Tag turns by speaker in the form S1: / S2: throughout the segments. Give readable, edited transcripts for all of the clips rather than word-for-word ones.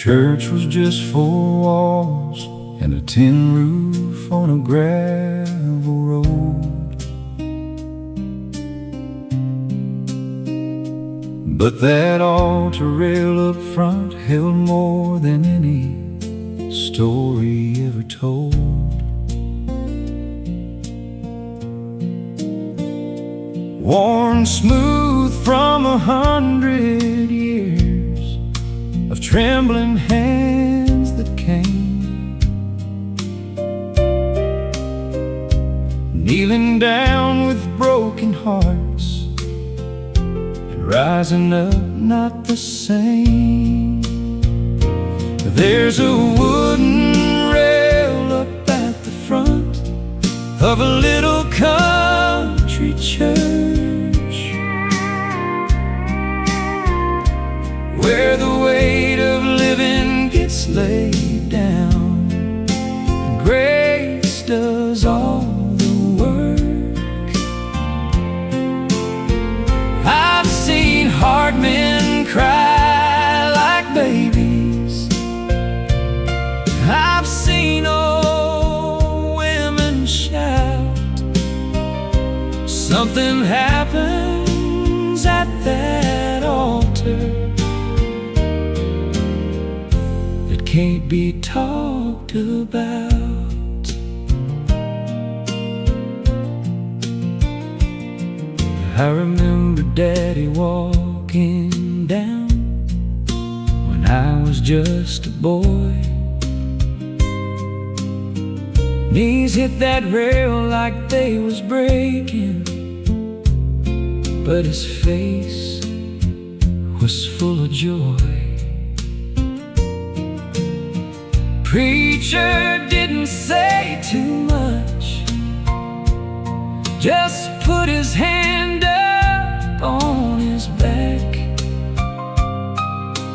S1: church was just four walls and a tin roof on a gravel road. But that altar rail up front held more than any story ever told. Worn smooth from 100 years of trembling hands that came, kneeling down with broken hearts and rising up not the same. There's a wooden rail up at the front of a little country church, where the weight of living gets laid down and grace does all the work. I've seen hard men cry like babies. I've seen old women shout. Something happens at that altar that can't be talked about. I remember Daddy walking down when I was just a boy. Knees hit that rail like they was breaking, but his face was full of joy. Preacher didn't say too much, just put his hand up on his back.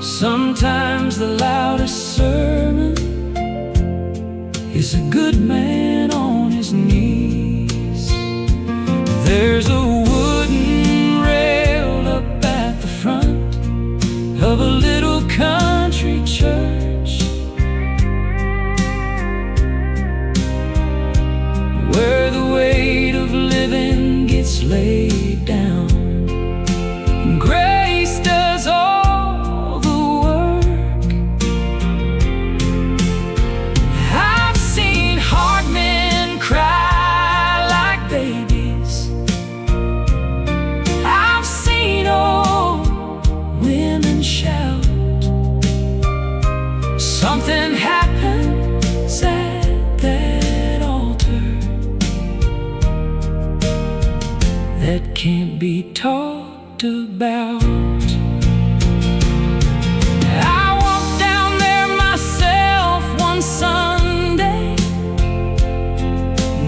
S1: Sometimes the loudest sermon is a good man on his knees. There's a wooden rail up at the front of a little country church, where the weight of living gets laid down and grace does all the work. I've seen hard men cry like babies. I've seen old women shout. Something happens at that altar that can't be talked about. I walked down there myself one Sunday,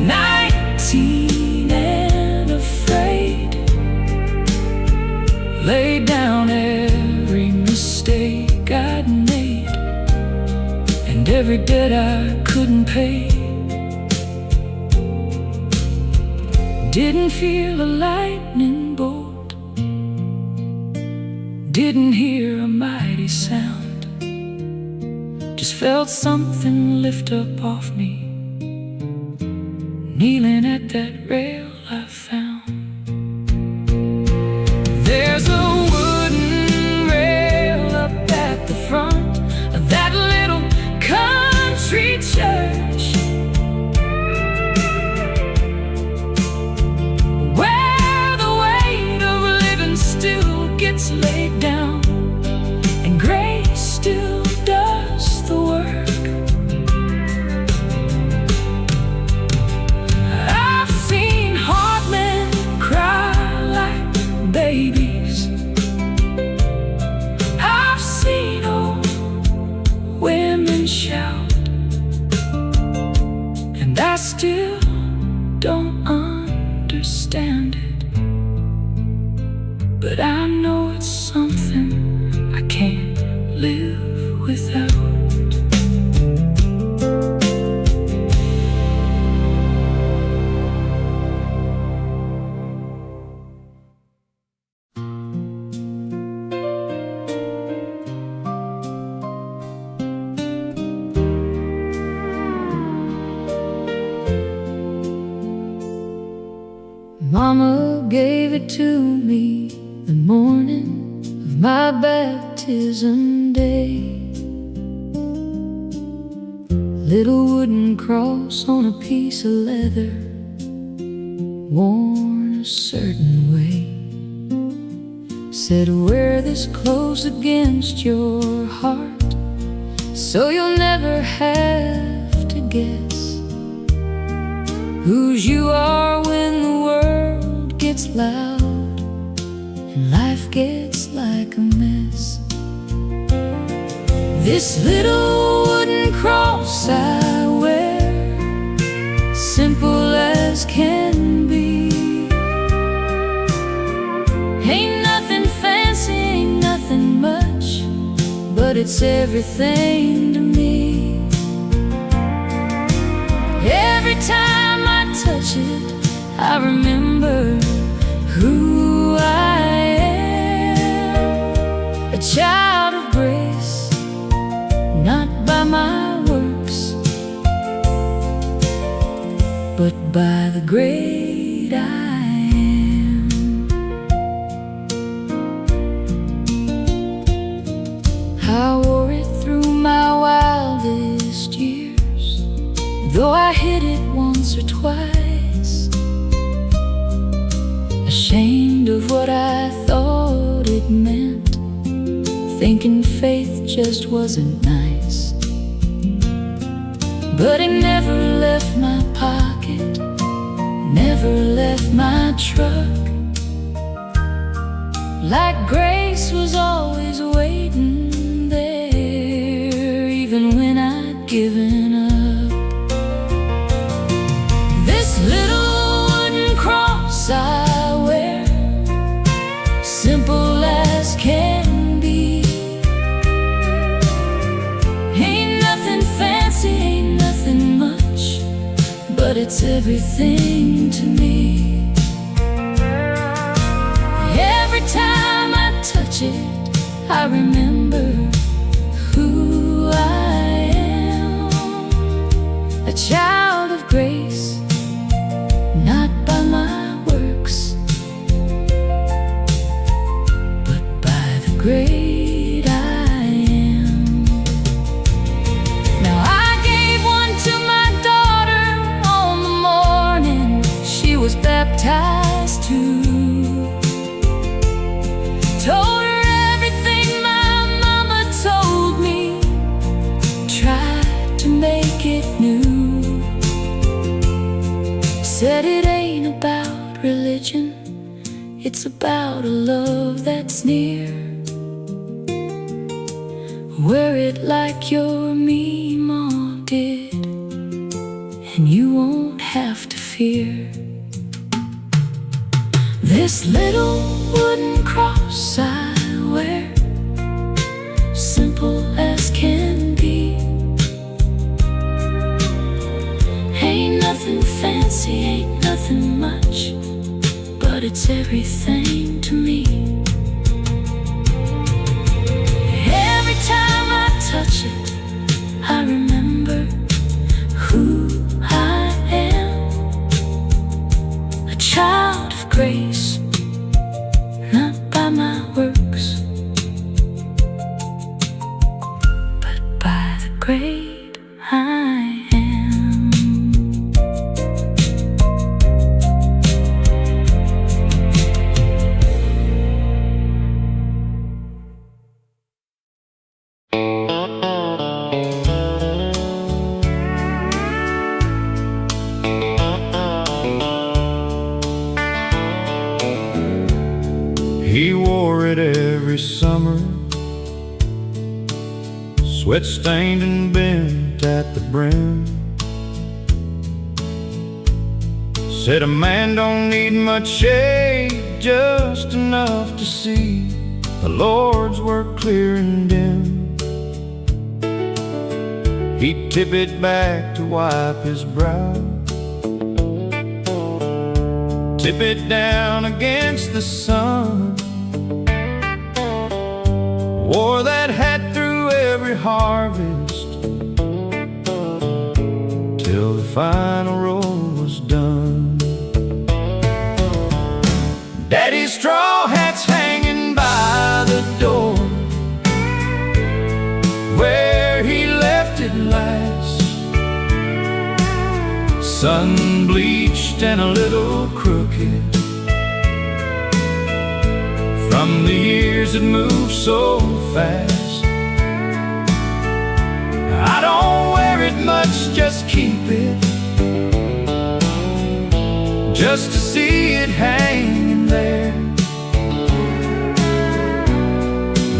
S1: 19 and afraid. Laid down every mistake I'd made and every debt I couldn't pay. Didn't feel a lightning bolt, didn't hear a mighty sound, just felt something lift up off me, kneeling at that rail I found. There's a wooden rail up at the front of that little country church, laid down and grace still does the work. I've seen hard men cry like babies. I've seen old women shout, and I still don't understand it, but I know it's something I can't live without. gave it to me the morning of my baptism day. Little wooden cross on a piece of leather, worn a certain way. Said, wear this close against your heart, so you'll never have to guess whose you are when the world gets loud and life gets like a mess. This little wooden cross I wear, simple as can be. Ain't nothing fancy, ain't nothing much, but it's everything to me. Every time I touch it, I remember who I am. A child of grace, not by my works, but by the great I am. I wore it through my wildest years, though I hid it once or twice, ashamed of what I thought it meant, thinking faith just wasn't nice. But it never left my pocket, never left my truck, like grace was always waiting there, even when I'd given up. This little wooden cross I wear, simple as can be. Ain't nothing fancy, ain't nothing much, but it's everything to me. Every time I touch it, I remember who I am. A child of grace, not by my works, but by the great I am. Now I gave one to my daughter on the morning she was baptized too. Told her everything my mama told me, tried to make it new. Said it ain't about religion, it's about a love that's near. Wear it like your Mima did, and you won't have to fear. This little wooden cross I wear, simple as can be. Ain't nothing fancy, ain't nothing much, but it's everything to me. Every time I touch it, I remember who I am. A child of grace, not by my works, but by the great I am.
S2: He wore it every summer, sweat-stained and bent at the brim. Said a man don't need much shade, just enough to see the Lord's work clear and dim. He'd tip it back to wipe his brow, tip it down against the sun. Wore that hat through every harvest, till the final roll was done. sun-bleached and a little crooked from the years that move so fast. I don't wear it much, just keep it, just to see it hanging there.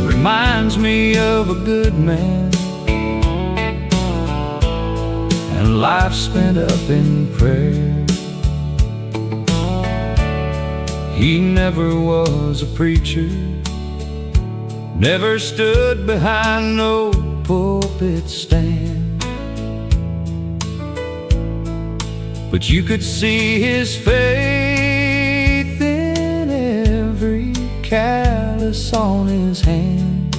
S2: Reminds me of a good man and life spent up in prayer. He never was a preacher, never stood behind no pulpit stand, but you could see his faith in every callus on his hand.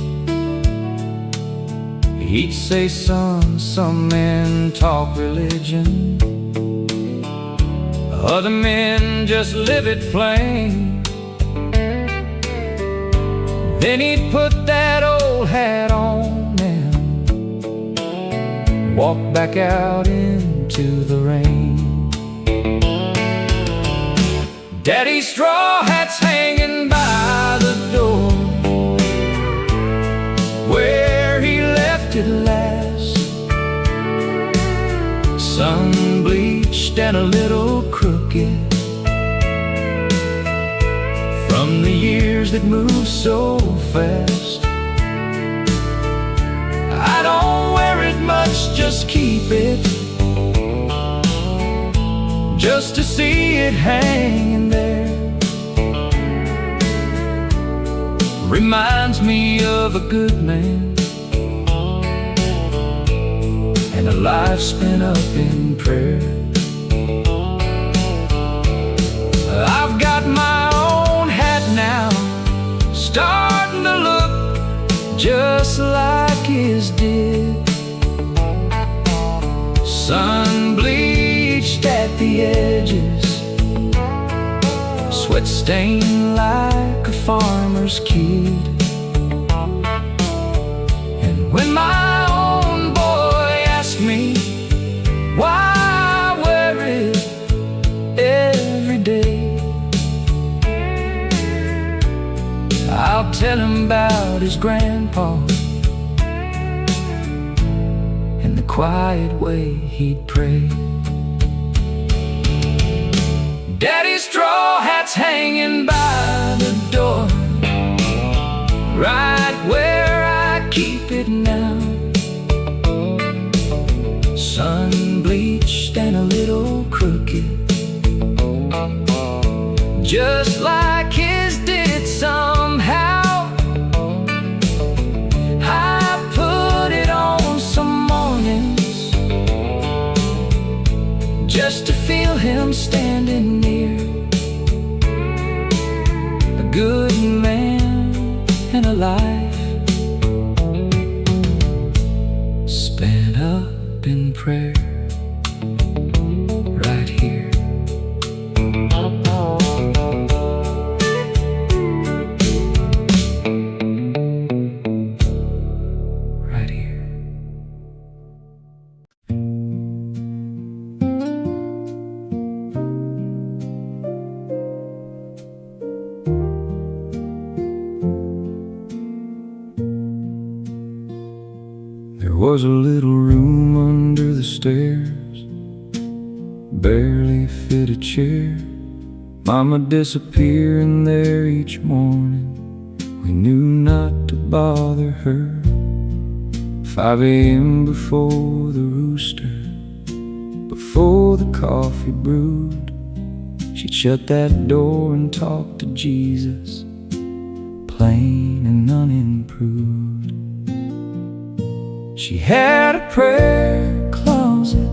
S2: He'd say, son, some men talk religion, other men just live it plain. Then he'd put that old hat on and walk back out into the rain. Daddy's straw hat's hanging by the door where he left it last, sun-bleached and a little crooked from the years that move so fast. I don't wear it much, just keep it, just to see it hanging there. Reminds me of a good man and a life spent up in prayer. I've got my own hat now, starting to look just like his did, sun-bleached at the edges, sweat-stained like a farmer's kid. And when my own boy asked me why I wear it every day, I'll tell him about his grandpa and the quiet way he'd pray. Daddy's straw hat's hanging by the door, right where I keep it now, sun-bleached and a little crooked, just like his did somehow. I put it on some mornings just to feel him standing near, a good man and a life spent up in prayer. Right here, right here. There was a little room under the stairs, barely fit a chair. Mama'd disappear in there each morning. We knew not to bother her. 5 a.m. before the rooster, before the coffee brewed, she'd shut that door and talk to Jesus, plain and unimproved. She had a prayer closet,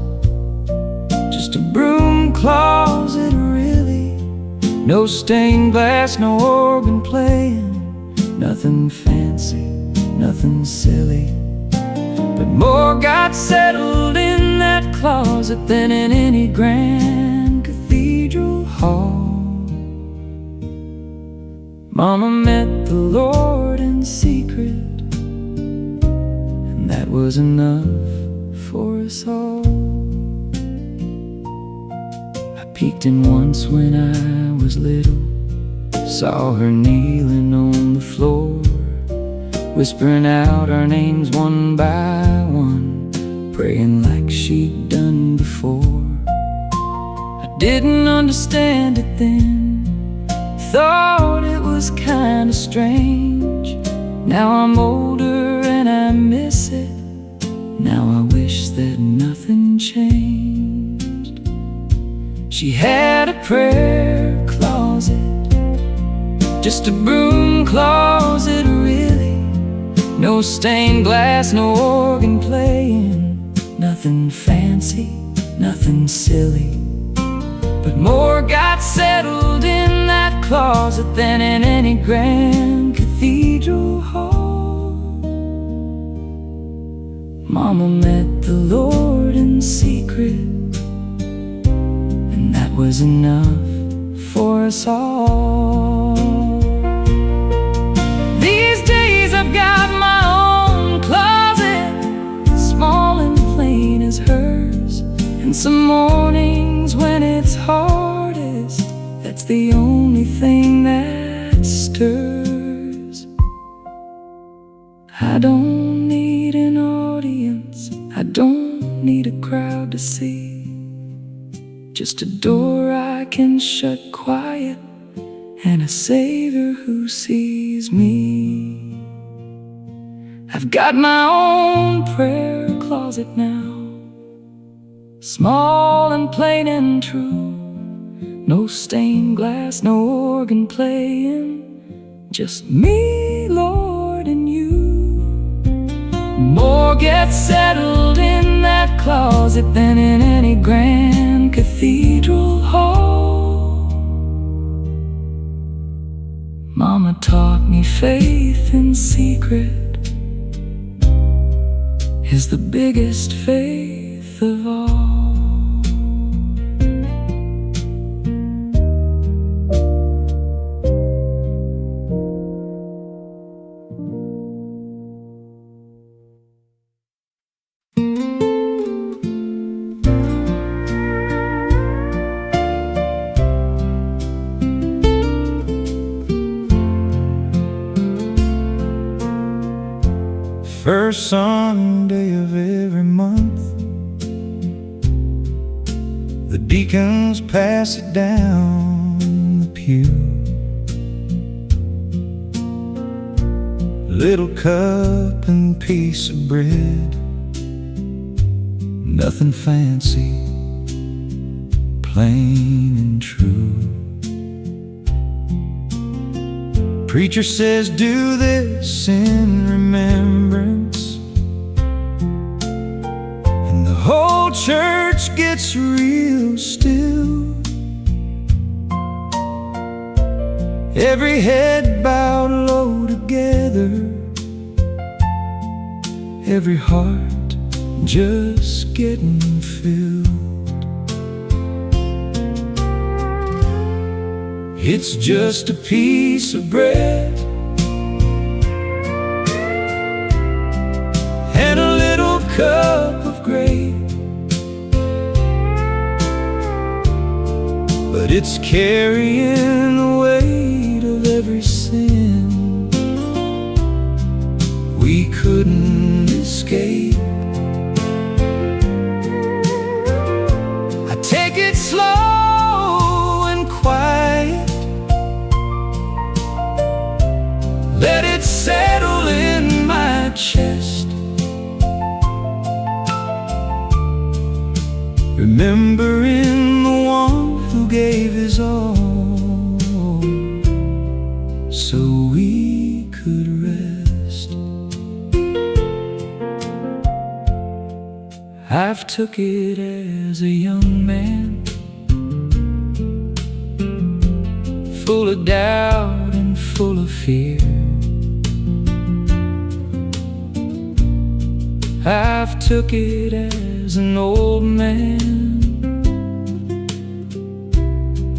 S2: just a broom closet really. No stained glass, no organ playing, nothing fancy, nothing silly. But more got settled in that closet than in any grand cathedral hall. Mama met the Lord in secret, and that was enough for us all. Peeked in once when I was little, saw her kneeling on the floor, whispering out our names one by one, praying like she'd done before. I didn't understand it then, thought it was kinda strange. Now I'm older and I miss it, now I wish that nothing changed. She had a prayer closet, just a broom closet really. No stained glass, no organ playing, nothing fancy, nothing silly. But more got settled in that closet than in any grand cathedral hall. Mama met the Lord in secret, and that was enough for us all. These days I've got my own closet, small and plain as hers. And some mornings when it's hardest, that's the only thing that stirs. I don't need an audience, I don't need a crowd to see, just a door I can shut quiet, and a Savior who sees me. I've got my own prayer closet now, small and plain and true. No stained glass, no organ playing, just me, Lord, and you. More gets settled in that closet than in any grand cathedral hall. Mama taught me faith in secret is the biggest faith of all.
S3: First Sunday of every month, the deacons pass it down the pew. Little cup and piece of bread, nothing fancy, plain and true. Preacher says, do this in remembrance, and the whole church gets real still. Every head bowed low together, every heart just getting filled. It's just a piece of bread and a little cup of grape, but it's carrying the weight of every sin we couldn't escape. I take it slow and quiet, let it settle in my chest, remembering the one who gave his all so we could rest. I've took it as a young man, full of doubt and full of fear. I've took it as an old man,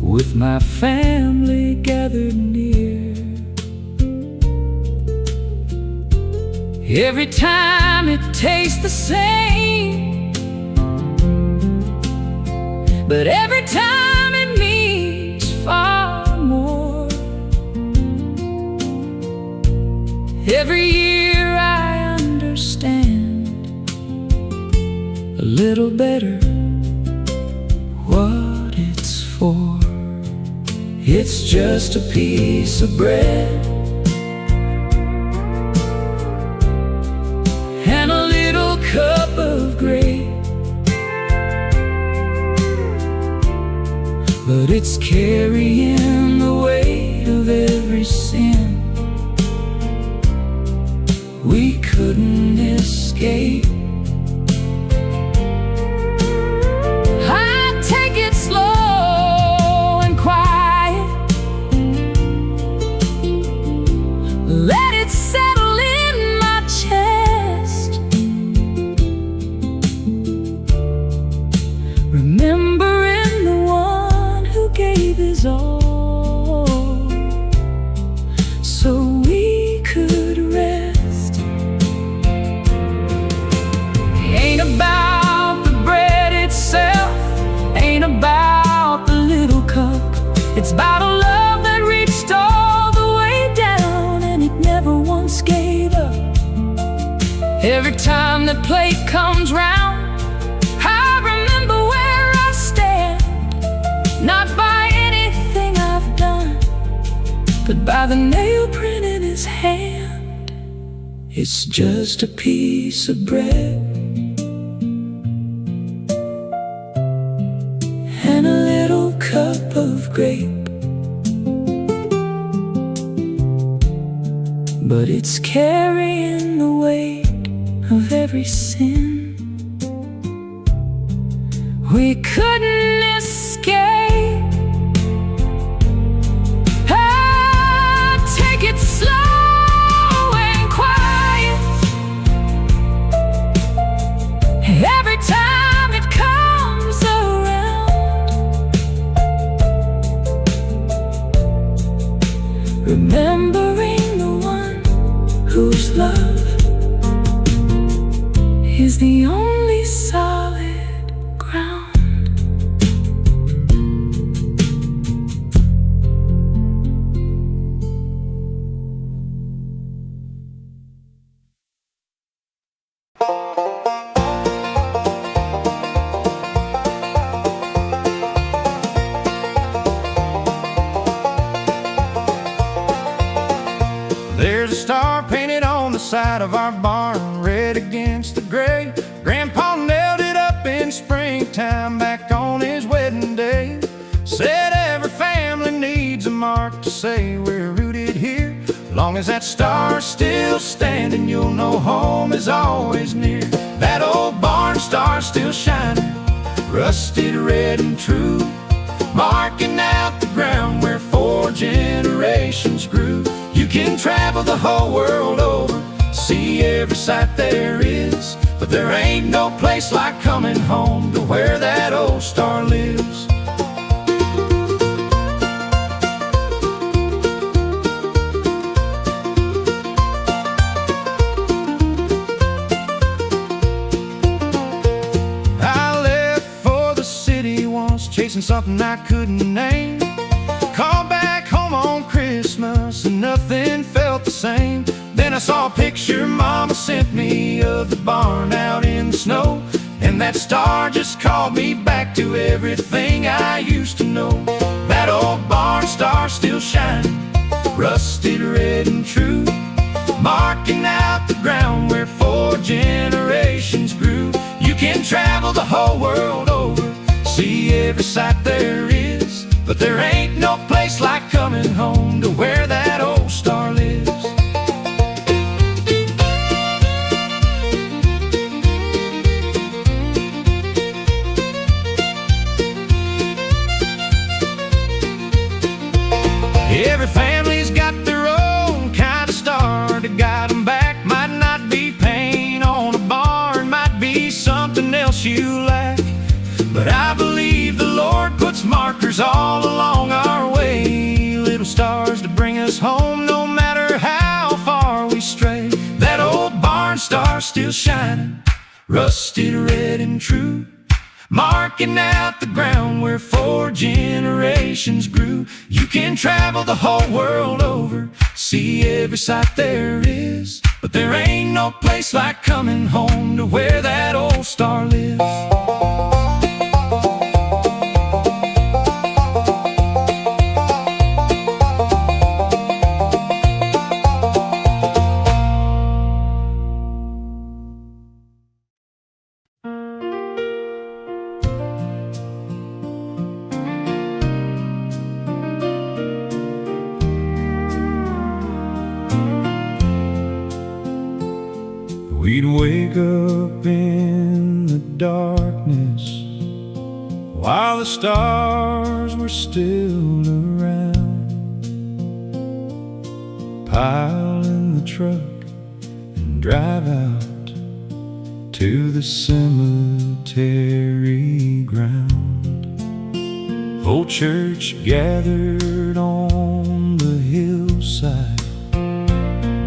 S3: with my family gathered near. Every time it tastes the same, but every time
S1: Every year I understand a little better what it's for.
S3: It's just a piece of bread
S1: and a little cup of grape,
S3: but it's carrying the weight of every sin we couldn't escape.
S1: I take it slow and quiet, let it settle in my chest, remembering the one who gave his all so we could rest. Ain't about the bread itself, ain't about the little cup. It's about a love that reached all the way down, and it never once gave up. Every time the plate comes round, I remember where I stand, not by anything I've done, but by the nail print in his hand.
S3: It's just a piece of bread and a little cup of grape, but it's carrying the weight of every sin
S1: We couldn't escape. I take it slow and quiet. Every time it comes around,
S3: remembering the one whose love is the only solid ground.
S4: There's a star painted on the side of our barn, red against the gray. Grandpa nailed it up in springtime back on his wedding day. Said every family needs a mark to say we're rooted here. Long as that star's still standing, you'll know home is always near. That old barn star's still shining, rusted red and true, marking out the ground where 4 generations grew. You can travel the whole world over, see every sight there is, but there ain't no place like coming home to where that old star lives. I left for the city once, chasing something I couldn't name. Called back home on Christmas and nothing felt the same. Then I saw a picture Mama sent me of the barn out in the snow, and that star just called me back to everything I used to know. That old barn star still shining, rusted red and true, marking out the ground where 4 generations grew. You can travel the whole world over, see every sight there is, but there ain't no place like coming home to where that old star lives. Every family's got their own kind of star to guide them back. Might not be paint on a barn, might be something else you lack, but I believe the Lord puts markers all along our way, little stars to bring us home no matter how far we stray. That old barn star still shining, rusted red and true, marking out the ground where 4 generations grew. You can travel the whole world over, see see every sight there is, but there ain't no place like coming home to where that old star lives. We'd wake up in the darkness while the stars were still around, pile in the truck and drive out to the cemetery ground. Whole church gathered on the hillside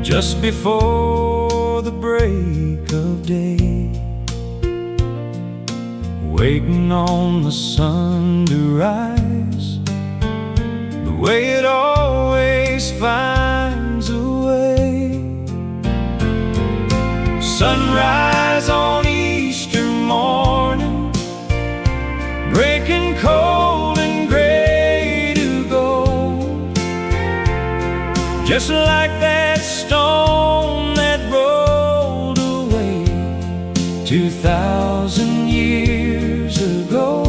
S4: just before the break of day, waiting on the sun to rise, the way it always finds a way. Sunrise on Easter morning, breaking cold and gray to gold, just like that stone that rolled away 2,000 years ago.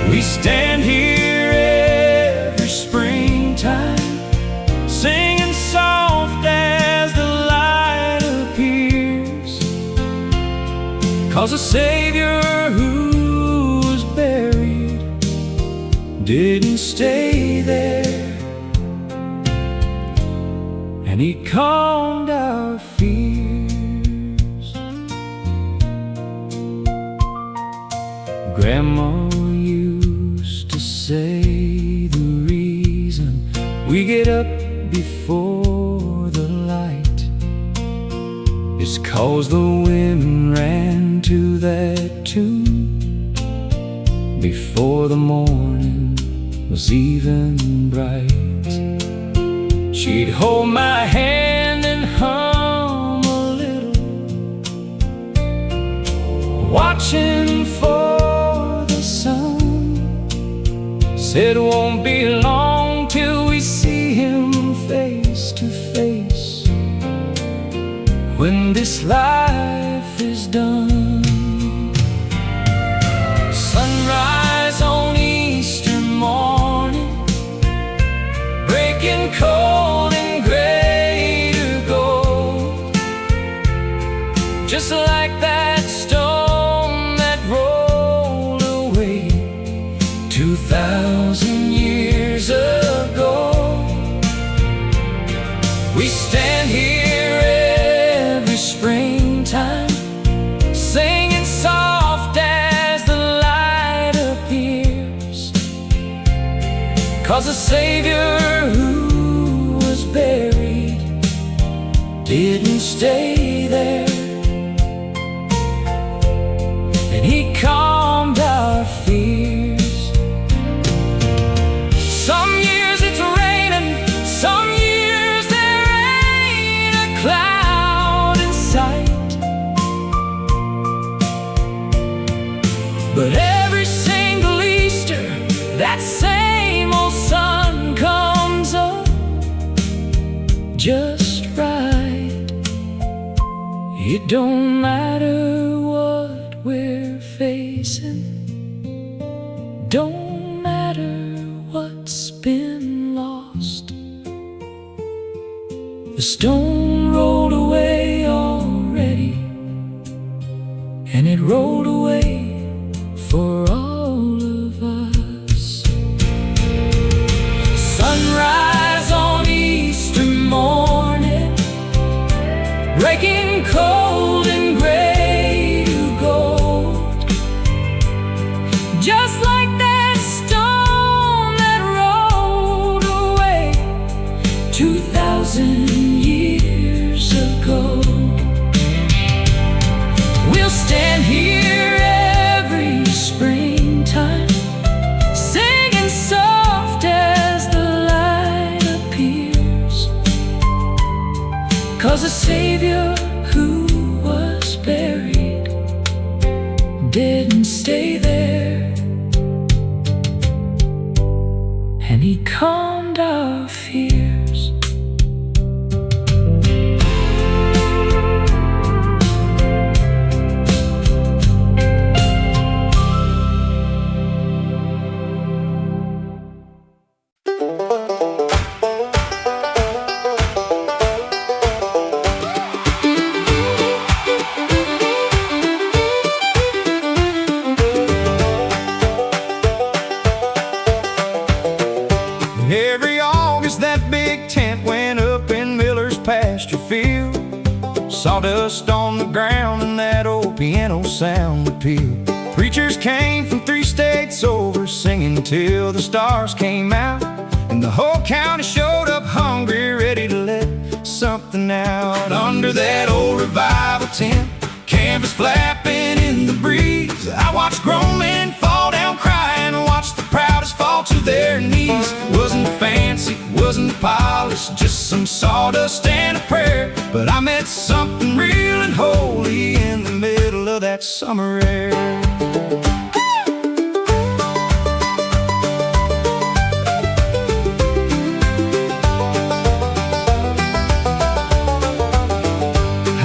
S4: We stand here every springtime, singing soft as the light appears, 'cause the Savior who was buried didn't stay there, and He calmed our fears. Grandma used to say the reason we get up before the light is 'cause the women ran to that tomb before the morning was even bright. She'd hold my hand and hum a little, watching for the sun. Said it won't be long till we see Him face to face, when this life is done. Sunrise on Easter morning, breaking cold and gray to gold, just like that stone that rolled away 2,000 years ago. We stand here every springtime, singing soft as the light appears, 'cause the Savior who was buried didn't stay there, and He calmed our fears. Some years it's raining, some years there ain't a cloud in sight, but every single Easter that same old sun comes up just right. It don't matter what we're facing, don't matter what's been lost. The stone rolled away already, and it rolled away for all of us. Sunrise on Easter morning, breaking cold and gray to gold, just like that stone that rolled away 2,000 years ago. We'll stand here every springtime, singing soft as the light appears,
S1: stay there, and he calmed our fears.
S4: Every August that big tent went up in Miller's pasture field. Sawdust on the ground and that old piano sound would peel. Preachers came from 3 states over, singing till the stars came out. And the whole county showed up hungry, ready to let something out. Under that old revival tent, canvas flapping in the breeze, I watched grown men fall down crying, watched the proudest fall to their knees. Wasn't fancy, wasn't polished, just some sawdust and a prayer. But I met something real and holy in the middle of that summer air.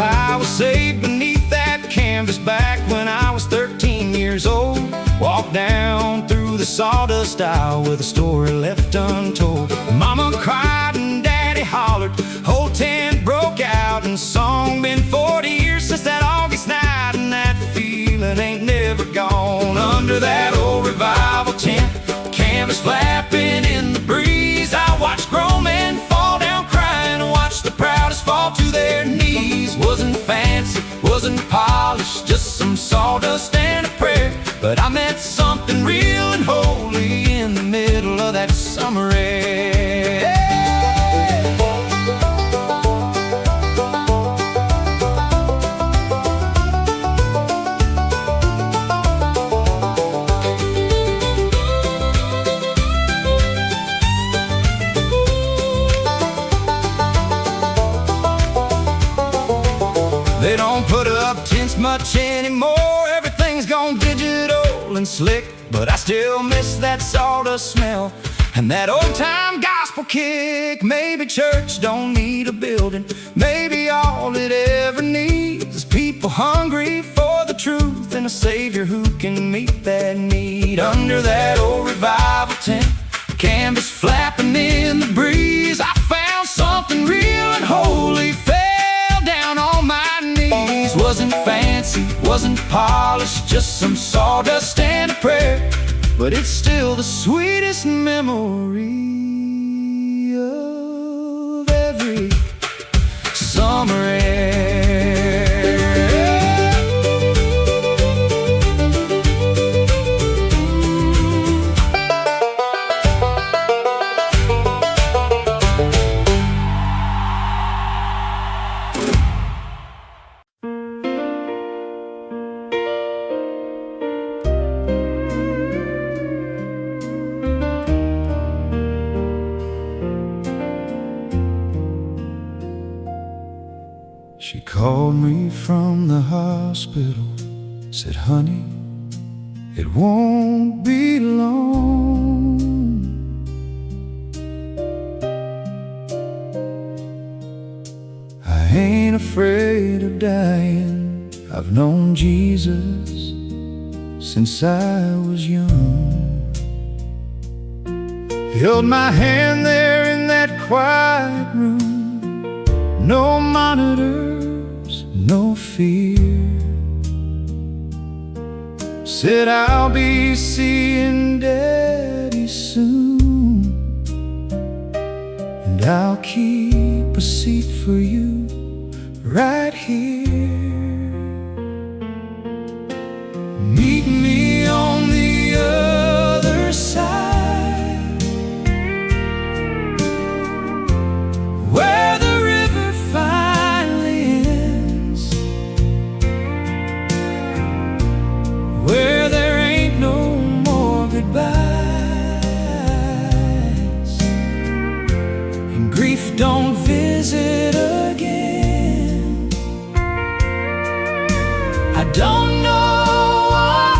S4: I was saved beneath that canvas back when I was 13 years old. Walked down through the sawdust aisle with a story left untold. Mama cried and Daddy hollered, whole tent broke out in song. Been 40 years since that August night, and that feeling ain't never gone. Under that old revival tent, canvas flapping in the breeze, I watched grown men fall down crying, watched the proudest fall to their knees. Wasn't fancy, wasn't polished, just some sawdust and a prayer. But I met something real and holy in the middle of that summer air. They don't put up tents much anymore, everything's gone digital and slick. But I still miss that sawdust smell and that old-time gospel kick. Maybe church don't need a building, maybe all it ever needs is people hungry for the truth and a Savior who can meet that need. Under that old revival tent, canvas flapping in the breeze, I found something real and holy, fell down on my knees. Wasn't fancy, wasn't polished, just some sawdust and a prayer. But it's still the sweetest memory of every summer air.
S2: She called me from the hospital, said, honey, it won't be long. I ain't afraid of dying, I've known Jesus since I was young. He held my hand there in that quiet room, no monitors, no fear. Said, I'll be seeing Daddy soon, and I'll keep a seat for you right here. Meet me on the other side, where the river finally ends, where there ain't no more goodbyes, and grief don't visit again. I don't know what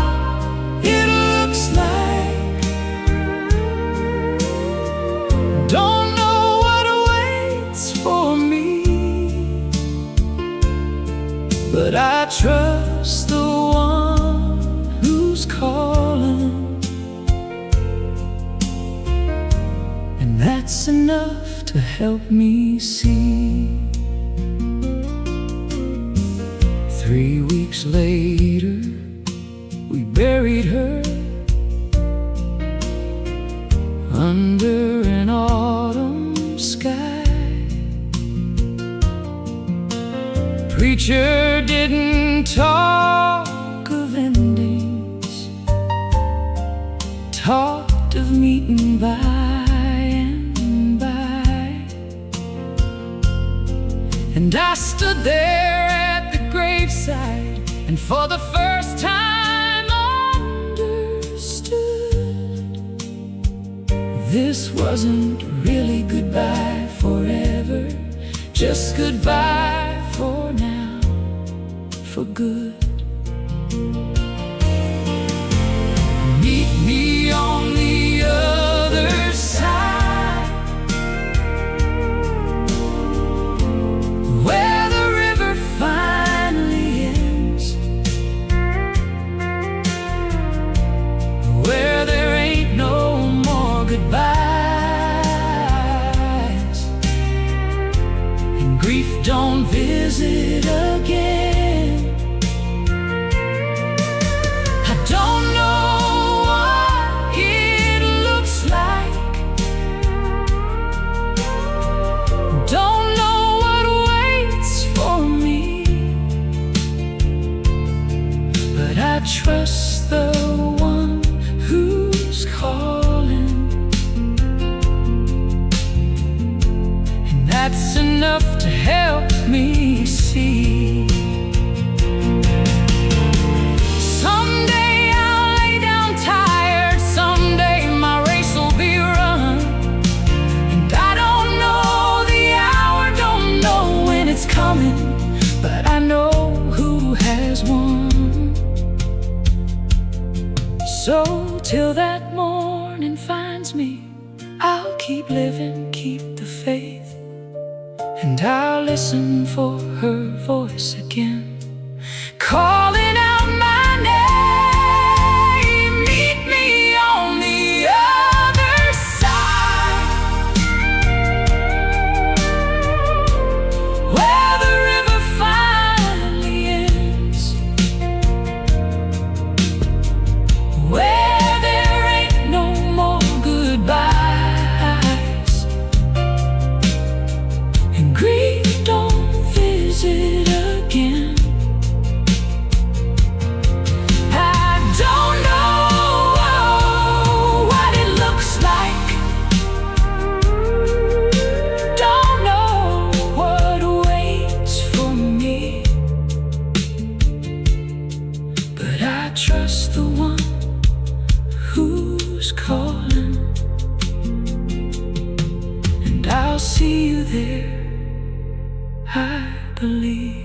S1: that's enough to help me see. 3 weeks later, we buried her under an autumn sky. Preacher didn't talk of endings, talked of meeting by and by. And I stood there at the graveside, and for the first time understood this wasn't really goodbye forever, just goodbye for now, for good. Meet me on the other side, where the river finally ends, where there ain't no more goodbyes, and grief don't visit again. I don't know what it looks like, don't know what waits for me, but I trust the one who's calling, and that's enough to help me see. Someday I'll lay down tired, someday my race will be run, and I don't know the hour, don't know when it's coming, but I know who has won. So till that morning finds me, I'll keep living, keep the faith, and I'll listen for her voice again, calling out my name. Meet me on the other side, where the river finally ends, where there ain't no more goodbyes, and grief don't visit again. I don't know what it looks like, don't know what waits for me, but I trust the one who's calling, and I'll see you there, I believe.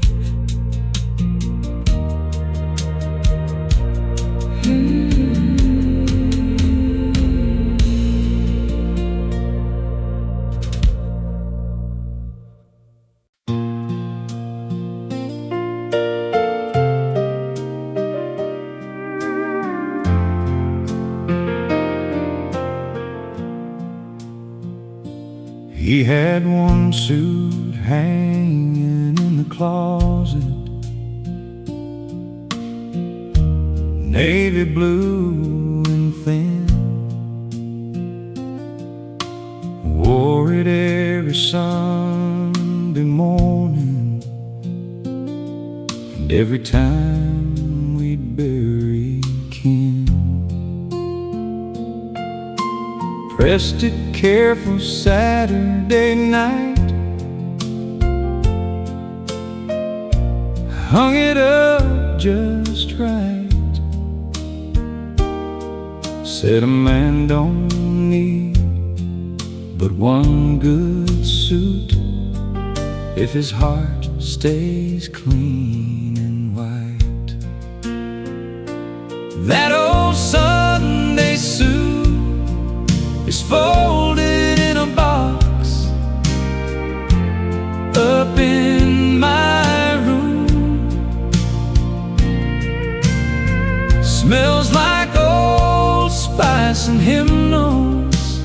S3: He had one suit hanging in the closet, navy blue and thin. Wore it every Sunday morning, and every time we'd bury kin. Pressed it careful Saturday night, hung it up just right. Said a man don't need but one good suit if his heart stays clean and white. That old Sunday suit is folded in a box up in my room. Smells like old spice and hymnals,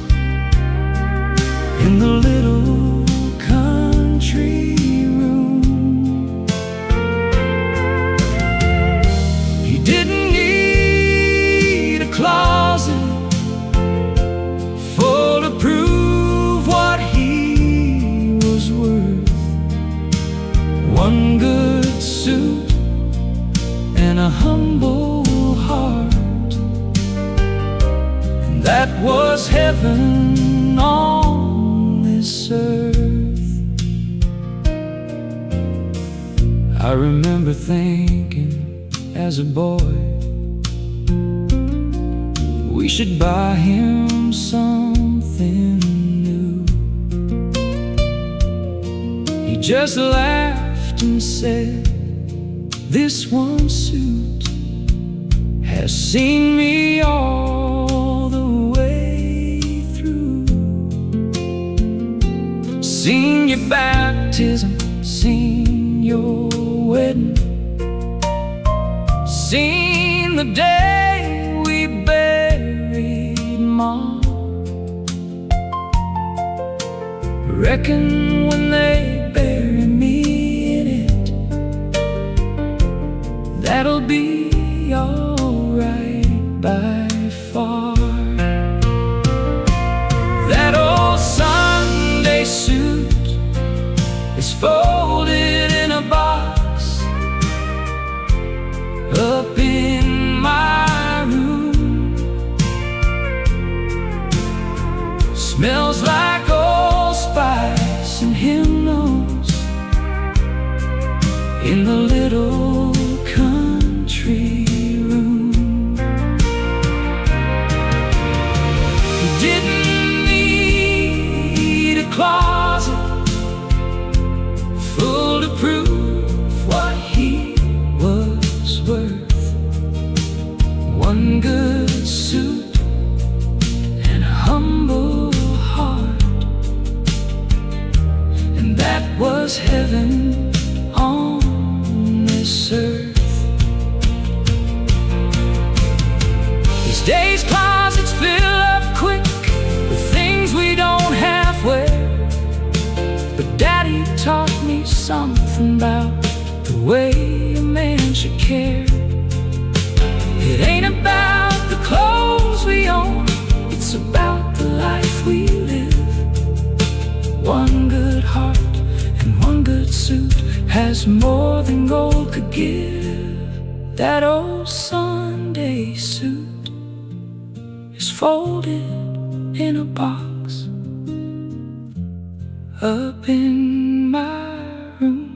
S3: That was heaven on this earth. I remember thinking as a boy, we should buy him something new. He just laughed and said, "This one suit has seen me all the way through. Seen your baptism, seen your wedding, seen the day we buried Mom. Reckon when they bury me in it, that'll be alright by far." That old Sunday suit is folded in a box up in my room. Smells like old spice and hymnals in the little country room. He didn't need a closet full to prove what he was worth. One good suit and a humble heart, and that was heaven on this earth. These days closets fill up quick with things we don't half wear, but Daddy taught me something about the way a man should care. It ain't about the clothes we own, it's about the life we live. One good heart and one good suit has more than gold could give. That old Sunday suit is folded in a box up in my room.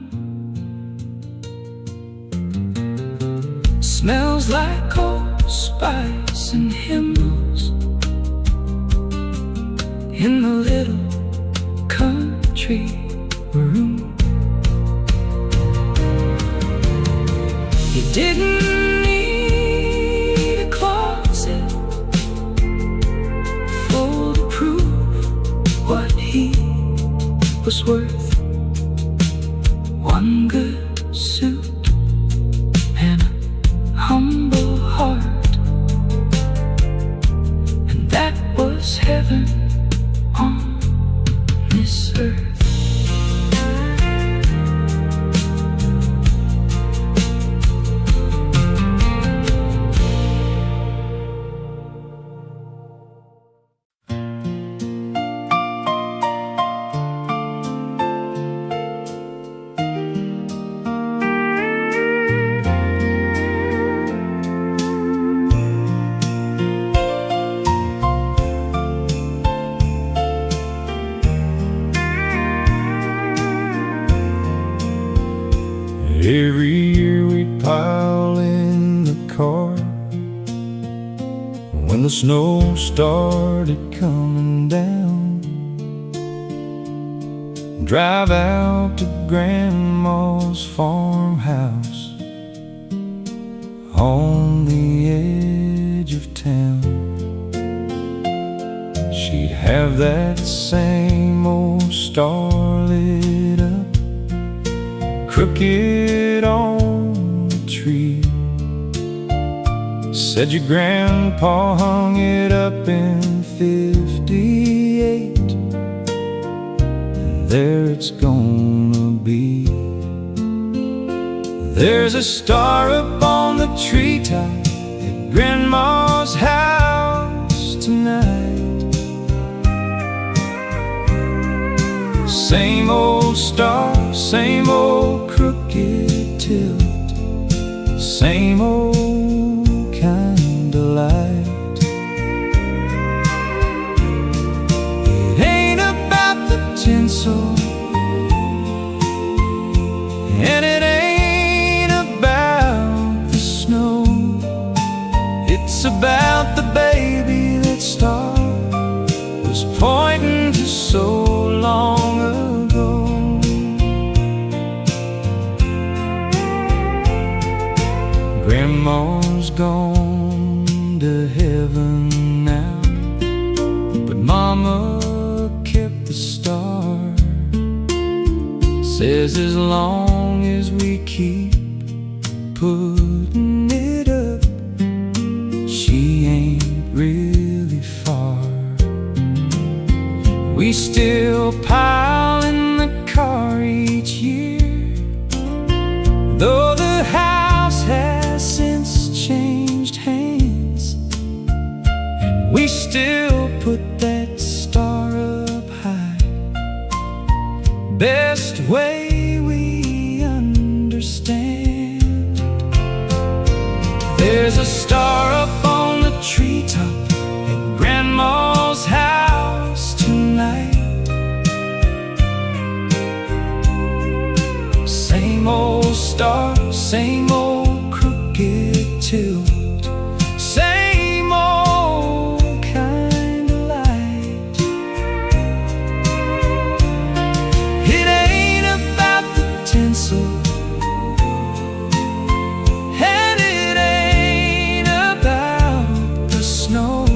S3: Smells like old spice and hymnals in the little country room. He didn't need a closet full to prove what he was worth. One good suit and a humble heart, and that was heaven on this earth.
S2: Every year we'd pile in the car when the snow started coming down. Drive out to Grandma's farmhouse on the edge of town. She'd have that same old star lit up, crooked on the tree. Said your grandpa hung it up in '58, and there it's gonna be. There's a star up on the treetop at Grandma's house tonight. Same old star, same old crooked tilt, same old kind of light. about the baby that star was pointing to so long ago. Grandma's gone to heaven now, but Mama kept the star. Says as long as we keep putting it up, she ain't really far. We still pile in the car each year, though the house has since changed hands, and we still put that star up high. Best way we understand. There's a star up on the treetop at Grandma's house tonight. Same old star, same old crooked tilt, same old kind of light. It ain't about the tinsel, and it ain't about the snow.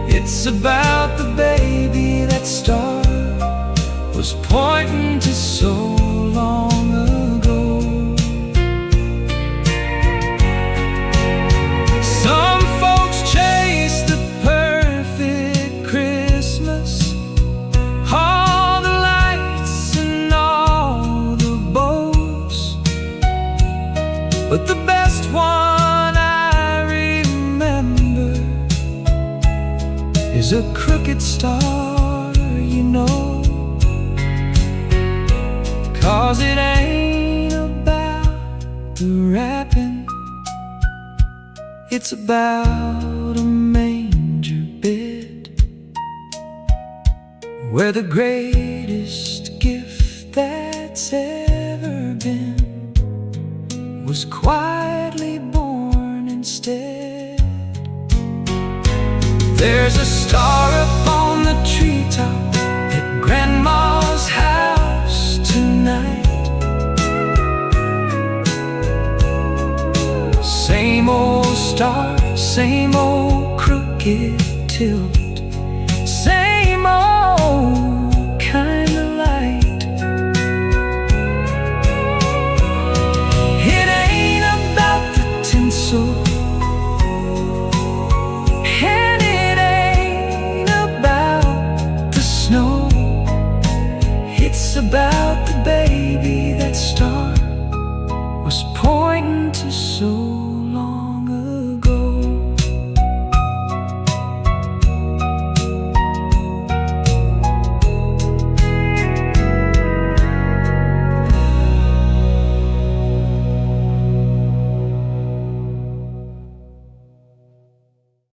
S2: It's about the baby that star was pointing to so long ago. Some folks chase the perfect Christmas, all the lights and all the bows, but the best one I remember is a crooked star, you know. 'Cause it ain't about the wrapping, it's about a manger bed, where the greatest gift that's ever been was quietly born instead. There's a star up on the treetop at Grandma's house tonight. Same old star, same old crooked tilt,